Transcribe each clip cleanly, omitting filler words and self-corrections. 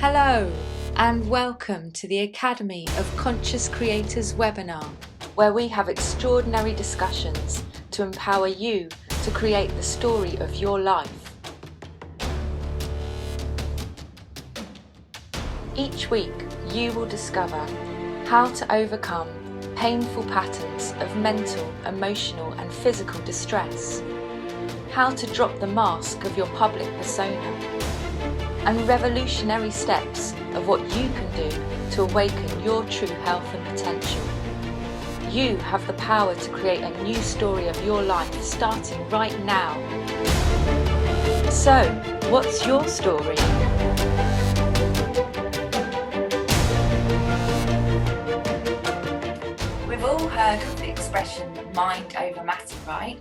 Hello and welcome to the Academy of Conscious Creators webinar, where we have extraordinary discussions to empower you to create the story of your life. Each week you will discover how to overcome painful patterns of mental, emotional and physical distress, how to drop the mask of your public persona, and revolutionary steps of what you can do to awaken your true health and potential. You have the power to create a new story of your life starting right now. So, what's your story? We've all heard of the expression mind over matter, right?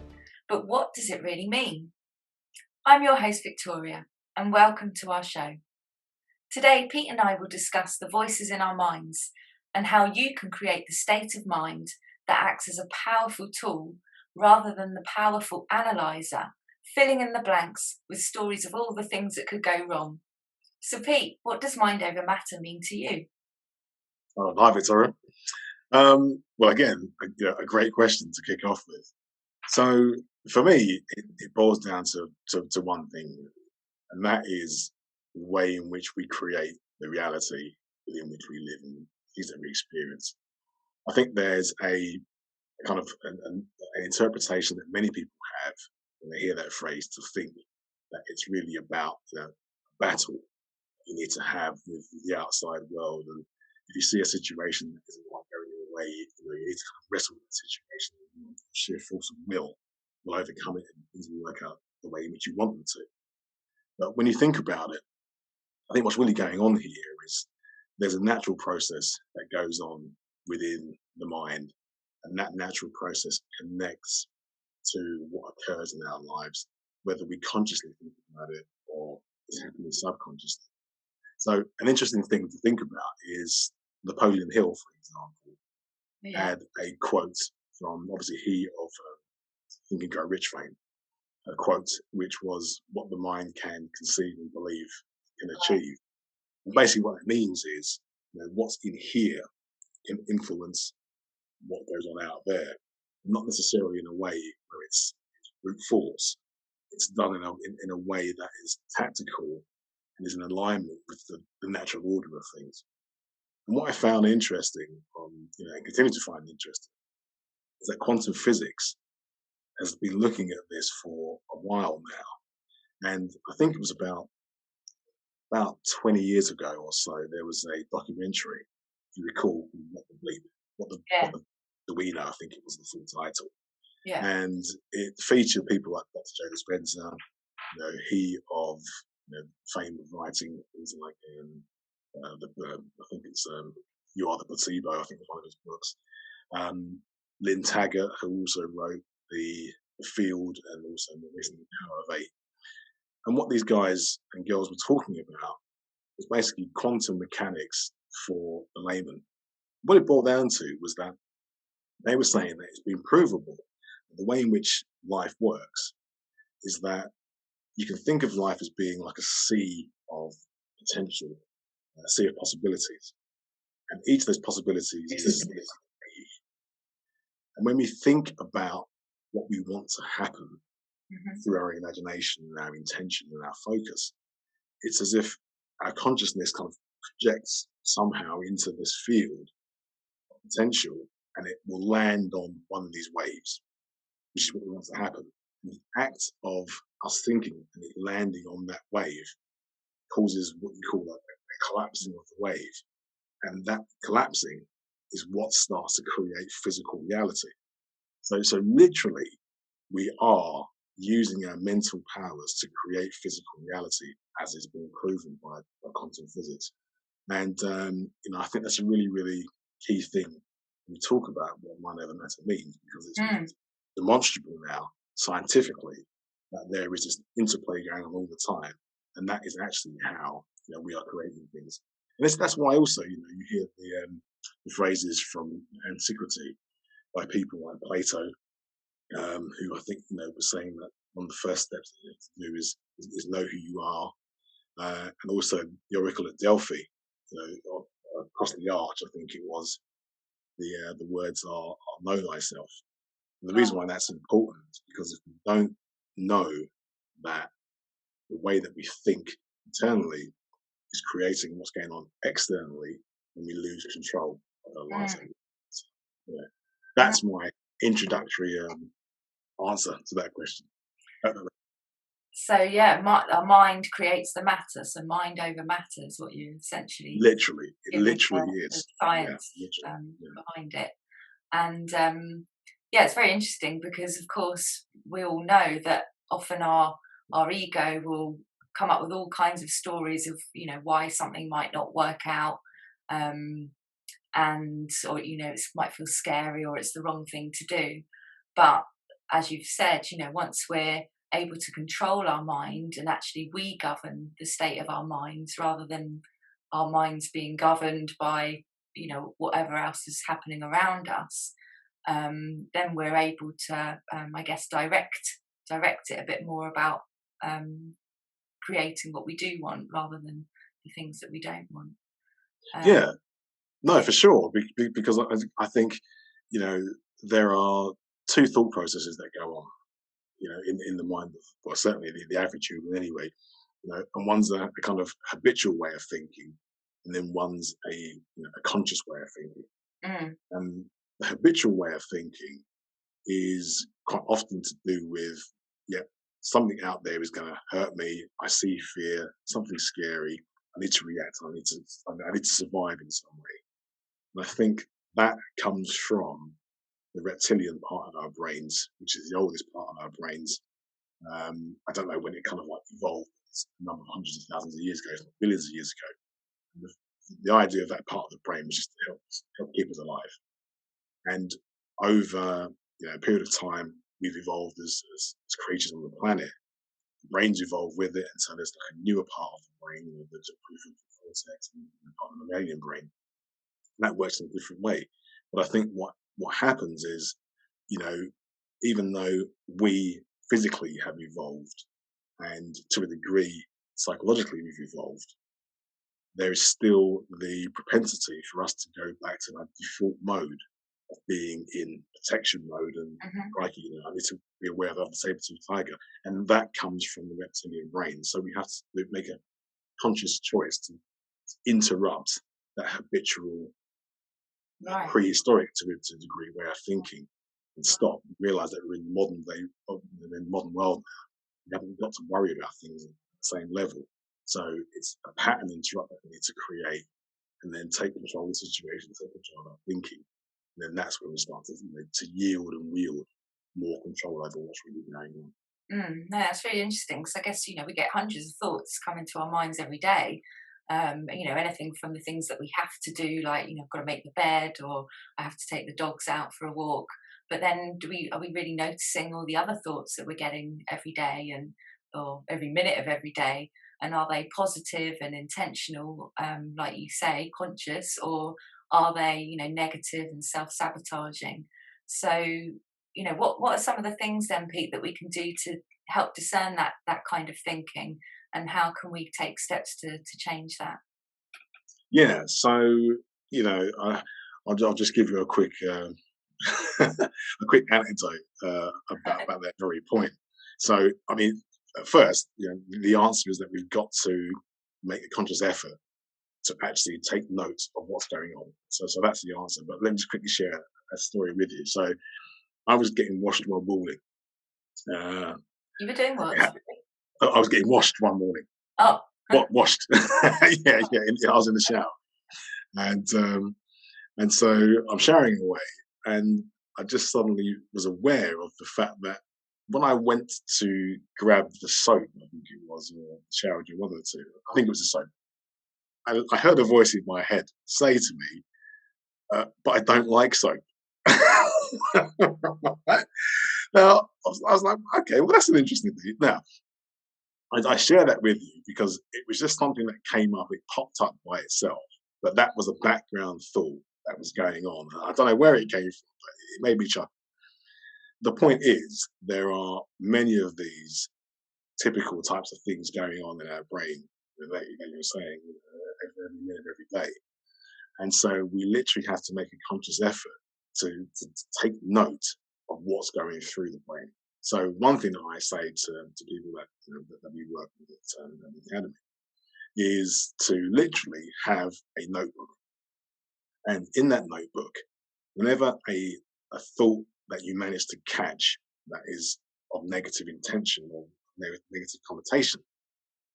But what does it really mean? I'm your host Victoria, and welcome to our show. Today, Pete and I will discuss the voices in our minds and how you can create the state of mind that acts as a powerful tool rather than the powerful analyser, filling in the blanks with stories of all the things that could go wrong. So Pete, what does mind over matter mean to you? Hi, Victoria. Well, again, a great question to kick off with. So for me, it boils down to one thing, and that is the way in which we create the reality within which we live and things that we experience. I think there's a kind of an interpretation that many people have when they hear that phrase, to think that it's really about a battle you need to have with the outside world. And if you see a situation that isn't quite going your way, you need to kind of wrestle with the situation and sheer force of will overcome it and things will work out the way in which you want them to. But when you think about it, I think what's really going on here is there's a natural process that goes on within the mind, and that natural process connects to what occurs in our lives, whether we consciously think about it or it's happening subconsciously. So an interesting thing to think about is Napoleon Hill, for example, had a quote from, obviously he of Think and Grow Rich fame, a quote which was, "What the mind can conceive and believe can achieve." And basically what it means is, what's in here can influence what goes on out there, not necessarily in a way where it's brute force. It's done in a way that is tactical and is in alignment with the natural order of things. And what I found interesting, and continue to find interesting, is that quantum physics has been looking at this for a while now. And I think it was about 20 years ago or so, there was a documentary, if you recall, what do we know? I think it was the full title. Yeah. And it featured people like Dr. Joe Dispenza, he of fame of writing things like I think it's You Are the Placebo, I think was one of his books. Lynn Taggart, who also wrote The Field and also more recently The Power of Eight. And what these guys and girls were talking about was basically quantum mechanics for the layman. What it boiled down to was that they were saying that it's been provable that the way in which life works is that you can think of life as being like a sea of potential, a sea of possibilities. And each of those possibilities is. And when we think about what we want to happen through our imagination and our intention and our focus, it's as if our consciousness kind of projects somehow into this field of potential, and it will land on one of these waves, which is what we want to happen. And the act of us thinking and it landing on that wave causes what you call a collapsing of the wave. And that collapsing is what starts to create physical reality. So literally, we are using our mental powers to create physical reality, as is being proven by quantum physics. And I think that's a really, really key thing when we talk about what mind over matter means, because it's demonstrable now scientifically that there is this interplay going on all the time, and that is actually how we are creating things. And that's why also you hear the phrases from antiquity by people like Plato, who I think was saying that one of the first steps that you have to do is know who you are, and also the oracle at Delphi. Across the arch, I think it was the words are know thyself. And the reason Wow. why that's important is because if we don't know that the way that we think internally is creating what's going on externally, then we lose control of our lives. Mm. So, yeah, Yeah. that's my introductory answer to that question. So yeah, our mind creates the matter. So mind over matter is what you essentially Literally, it giving literally the is. Yeah, science literally. Yeah. behind it. And yeah, it's very interesting because, of course, we all know that often our ego will come up with all kinds of stories of why something might not work out, um, and or it might feel scary or it's the wrong thing to do. But as you've said, once we're able to control our mind and actually we govern the state of our minds rather than our minds being governed by whatever else is happening around us, then we're able to, I guess, direct it a bit more about um, creating what we do want rather than the things that we don't want. Um, Yeah, no, for sure. Because I think you know there are two thought processes that go on. In the mind of, well, certainly the average human anyway. And one's a kind of habitual way of thinking, and then one's a conscious way of thinking. mm, And the habitual way of thinking is quite often to do with, yeah, something out there is going to hurt me. I see fear, something scary. I need to react. I need to survive in some way. And I think that comes from the reptilian part of our brains, which is the oldest part of our brains. I don't know when it kind of like evolved. It's a number of hundreds of thousands of years ago, if not billions of years ago. And the idea of that part of the brain was just to help keep us alive. And over a period of time, we've evolved as creatures on the planet. The brains evolved with it, and so there's like a newer part of the brain, there's a prefrontal cortex and part of the mammalian brain, and that works in a different way. But I think what happens is, you know, even though we physically have evolved, and to a degree psychologically we've evolved, there is still the propensity for us to go back to that default mode of being in protection mode and mhm. crikey, I need to be aware of the saber-tooth tiger. And that comes from the reptilian brain. So we have to make a conscious choice to interrupt that habitual, Right. prehistoric to a degree way of thinking and stop, realize that we're in modern day, we're in the modern world now. We haven't got to worry about things at the same level. So it's a pattern interrupt that we need to create and then take control of the situation, take control of our thinking. And then that's when we start to yield and wield more control over what's really going on. No, that's really interesting because I guess we get hundreds of thoughts come into our minds every day. Anything from the things that we have to do, like I've got to make the bed, or I have to take the dogs out for a walk. But then, are we really noticing all the other thoughts that we're getting every day and or every minute of every day? And are they positive and intentional, like you say, conscious, or are they negative and self-sabotaging? So what are some of the things then, Pete, that we can do to help discern that kind of thinking, and how can we take steps to change that? Yeah. So, I'll just give you a quick, a quick anecdote about that very point. So, I mean, at first, the answer is that we've got to make a conscious effort to actually take note of what's going on. So that's the answer. But let me just quickly share a story with you. So I was getting washed one morning. Uh, You were doing what? yeah, I was getting washed one morning. Oh, What washed? Yeah, yeah. I was in the shower, and and so I'm showering away, and I just suddenly was aware of the fact that when I went to grab the soap, I think it was, or shower gel, one of the two, I think it was the soap. I heard a voice in my head say to me, "But I don't like soap." Now I was like, "Okay, well that's an interesting thing." Now I share that with you because it was just something that came up. It popped up by itself, but that was a background thought that was going on. I don't know where it came from, but it made me chuckle. The point is, there are many of these typical types of things going on in our brain, that you're saying every minute of every day. And so we literally have to make a conscious effort to take note of what's going through the brain. So one thing that I say to people that, that we work with at the academy is to literally have a notebook. And in that notebook, whenever a thought that you manage to catch that is of negative intention or negative connotation,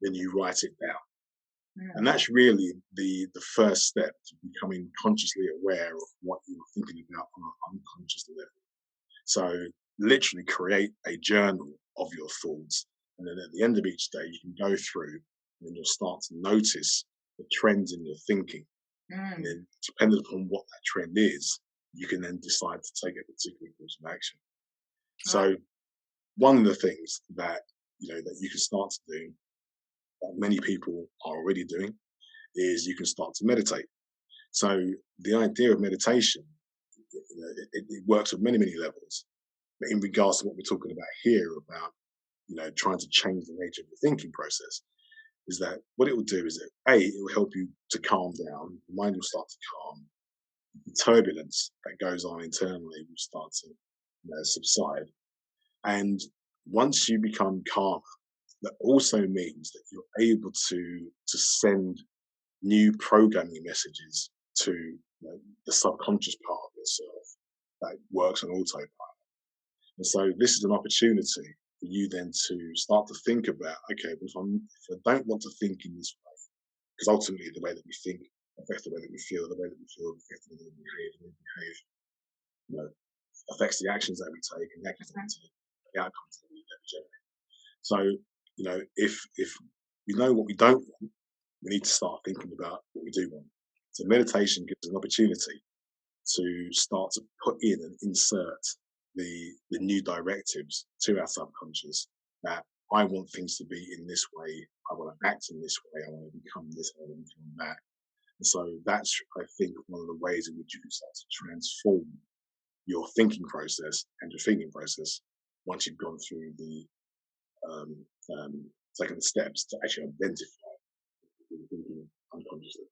then you write it down. And that's really the first step to becoming consciously aware of what you're thinking about on an unconscious level. So literally create a journal of your thoughts. And then at the end of each day, you can go through and then you'll start to notice the trends in your thinking. And then depending upon what that trend is, you can then decide to take a particular course of action. So one of the things that that you can start to do, that many people are already doing, is you can start to meditate. So the idea of meditation, it works on many levels. But in regards to what we're talking about here, about trying to change the nature of the thinking process, is that what it will do is that it will help you to calm down. The mind will start to calm. The turbulence that goes on internally will start to subside. And once you become calmer, that also means that you're able to send new programming messages to the subconscious part of yourself that works on autopilot. And so this is an opportunity for you then to start to think about, okay, if I don't want to think in this way, because ultimately the way that we think affects the way that we feel, the way that we feel affects the way that we behave, and we behave, affects the actions that we take, and the actions that we take, the outcomes that we generate. So, if we know what we don't want, we need to start thinking about what we do want. So meditation gives us an opportunity to start to put in and insert the new directives to our subconscious, that I want things to be in this way, I want to act in this way, I want to become this, I want to become that. And so that's, I think, one of the ways in which you can start to transform your thinking process and your feeling process once you've gone through the taking the steps to actually identify the thinking unconsciously.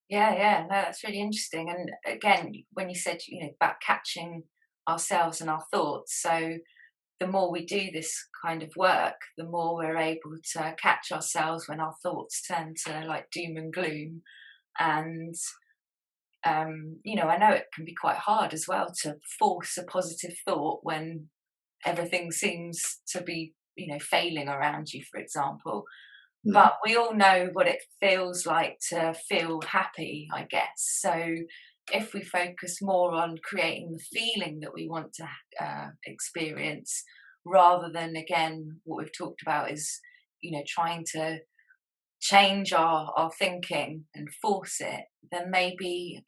Yeah, no, that's really interesting. And again, when you said, about catching ourselves and our thoughts, so the more we do this kind of work, the more we're able to catch ourselves when our thoughts turn to like doom and gloom. And I know it can be quite hard as well to force a positive thought when everything seems to be, failing around you, for example. But we all know what it feels like to feel happy, I guess. So if we focus more on creating the feeling that we want to experience, rather than, again, what we've talked about is, trying to change our thinking and force it, then maybe,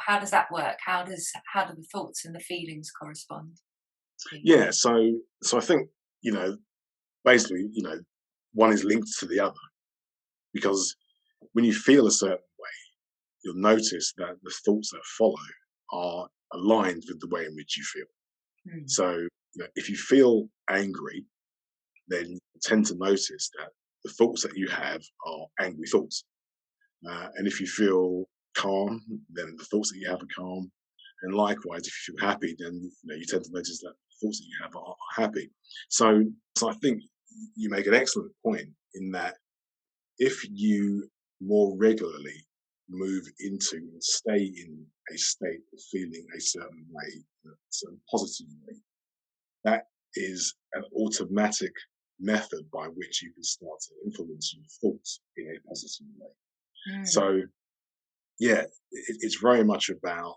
how does that work? How do the thoughts and the feelings correspond? Yeah, so I think basically one is linked to the other, because when you feel a certain way, you'll notice that the thoughts that follow are aligned with the way in which you feel. So if you feel angry, then you tend to notice that the thoughts that you have are angry thoughts. And if you feel calm, then the thoughts that you have are calm. And likewise, if you feel happy, then you tend to notice that the thoughts that you have are happy. So I think you make an excellent point in that if you more regularly move into and stay in a state of feeling a certain way, a certain positive way, that is an automatic method by which you can start to influence your thoughts in a positive way. So, yeah, it's very much about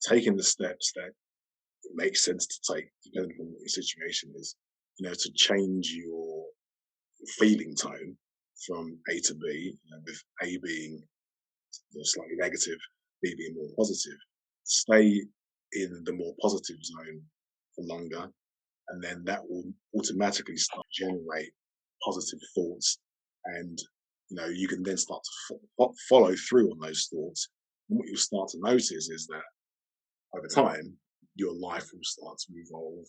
taking the steps that it makes sense to take, depending on what your situation is. To change your feeling tone from A to B, with A being slightly negative, B being more positive. Stay in the more positive zone for longer, and then that will automatically start to generate positive thoughts, and you can then start to follow through on those thoughts. And what you'll start to notice is that over time your life will start to evolve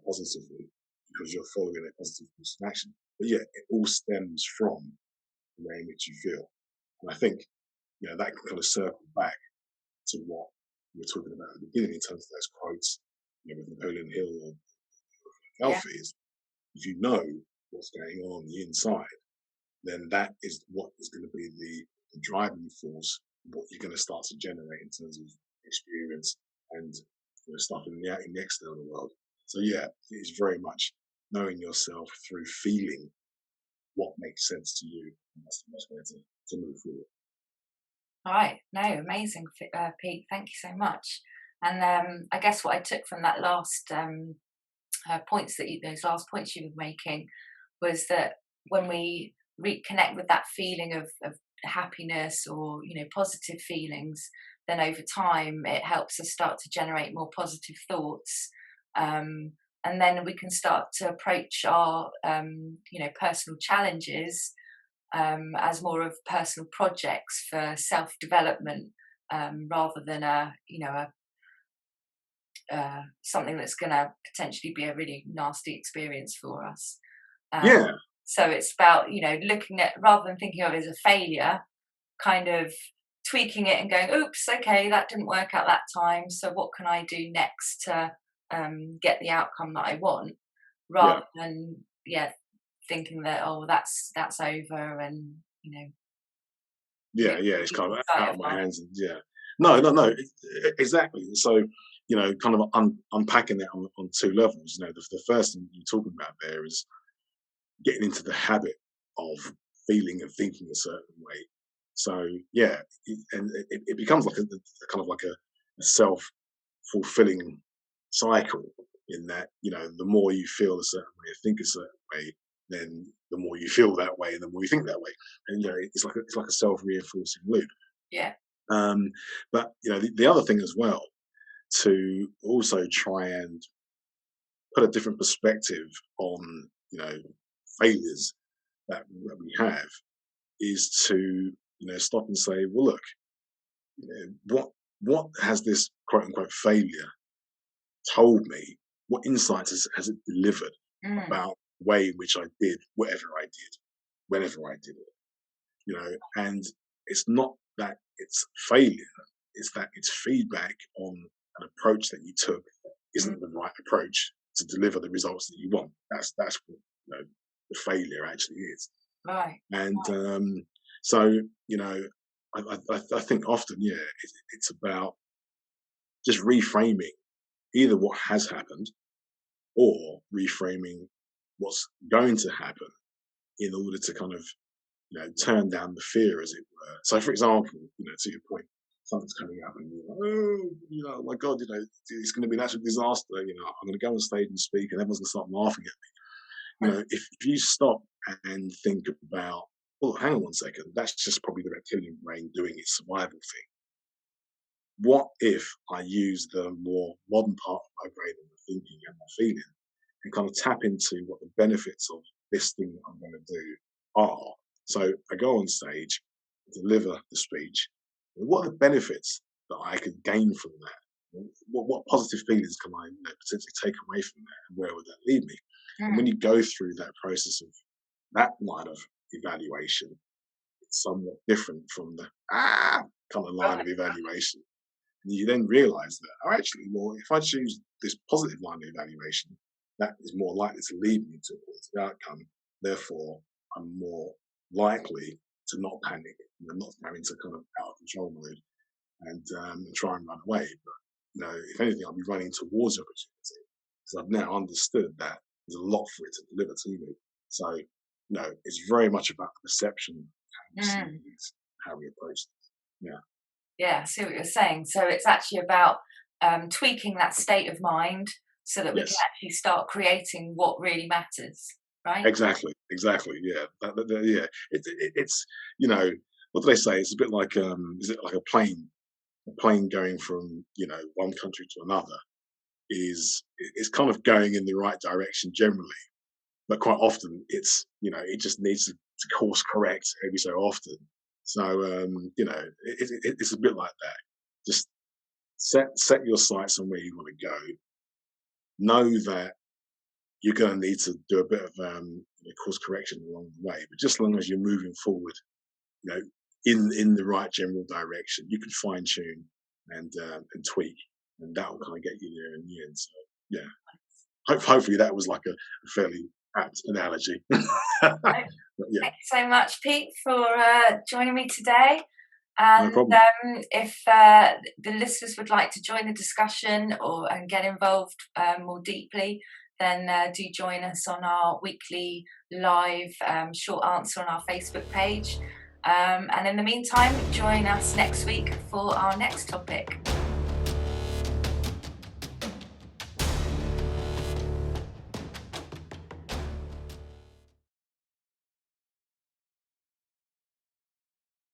positively because you're following a positive course of action. But yeah, it all stems from the way in which you feel. And I think, that can kind of circle back to what we were talking about at the beginning in terms of those quotes, with Napoleon Hill or Yeah. Alfie, is if you know what's going on the inside, then that is what is going to be the driving force, what you're going to start to generate in terms of experience and stuff in the external world. So yeah, it is very much knowing yourself through feeling what makes sense to you. And that's the best way to move forward. All right. No, amazing, Pete. Thank you so much. And I guess what I took from that last those last points you were making, was that when we reconnect with that feeling of happiness, or positive feelings, then over time it helps us start to generate more positive thoughts, and then we can start to approach our personal challenges as more of personal projects for self-development, rather than something that's going to potentially be a really nasty experience for us. Um, Yeah, so it's about looking at, rather than thinking of it as a failure, kind of tweaking it and going, oops, okay, that didn't work out that time, so what can I do next to get the outcome that I want, yeah, rather than thinking that, oh, that's over, and yeah, losing yeah. It's kind of sight out of of my that. hands, and yeah, no, no, no, exactly. So kind of unpacking that on two levels. The first thing you're talking about there is getting into the habit of feeling and thinking a certain way. So yeah, it becomes like a kind of like a self fulfilling cycle, in that the more you feel a certain way, think a certain way, then the more you feel that way, and the more you think that way, and it's like a self reinforcing loop. Yeah. Um, but the other thing as well, to also try and put a different perspective on failures that we have, is to stop and say, well, look, what has this quote unquote failure told me? What insights has it delivered Mm. about the way in which I did whatever I did, whenever I did it? And it's not that it's failure; it's that it's feedback on an approach that you took that Mm. isn't the right approach to deliver the results that you want. That's what the failure actually is. Right. And so I think often, yeah, it's about just reframing either what has happened, or reframing what's going to happen, in order to kind of turn down the fear, as it were. So, for example, to your point, something's coming up, and you're like, oh, my God, it's going to be an absolute disaster. I'm going to go on stage and speak, and everyone's going to start laughing at me. If you stop and think about, well, hang on one second, that's just probably the reptilian brain doing its survival thing. What if I use the more modern part of my brain and my thinking and my feeling, and kind of tap into what the benefits of this thing that I'm going to do are? So I go on stage, deliver the speech. What are the benefits that I could gain from that? What positive feelings can I potentially take away from that, and where would that lead me? And when Mm. you go through that process of that line of evaluation, it's somewhat different from the kind of line Right. of evaluation. And you then realize that, oh, actually, well, if I choose this positive line of evaluation, that is more likely to lead me to a positive outcome. Therefore, I'm more likely to not panic, not go into kind of out of control mode, and try and run away. But if anything, I'll be running towards the opportunity, because I've now understood that there's a lot for it to deliver to me. So, it's very much about the perception, how we see Mm. things, how we approach things. Yeah, Yeah, I see what you're saying. So it's actually about tweaking that state of mind, so that we can yes, actually start creating what really matters, right? exactly, exactly. Yeah, yeah. It's what do they say? It's a bit like is it like a plane going from one country to another, is kind of going in the right direction generally, but quite often it just needs to course correct every so often. So it's a bit like that. Just set your sights on where you want to go. Know that you're going to need to do a bit of course correction along the way. But just as long as you're moving forward, you know, in the right general direction, you can fine tune and tweak, and that will kind of get you there in the end. So yeah, hopefully that was like a fairly apt analogy. But yeah, Thank you so much, Pete, for joining me today. no And problem. if the listeners would like to join the discussion and get involved more deeply, then do join us on our weekly live short answer on our Facebook page. And in the meantime, join us next week for our next topic.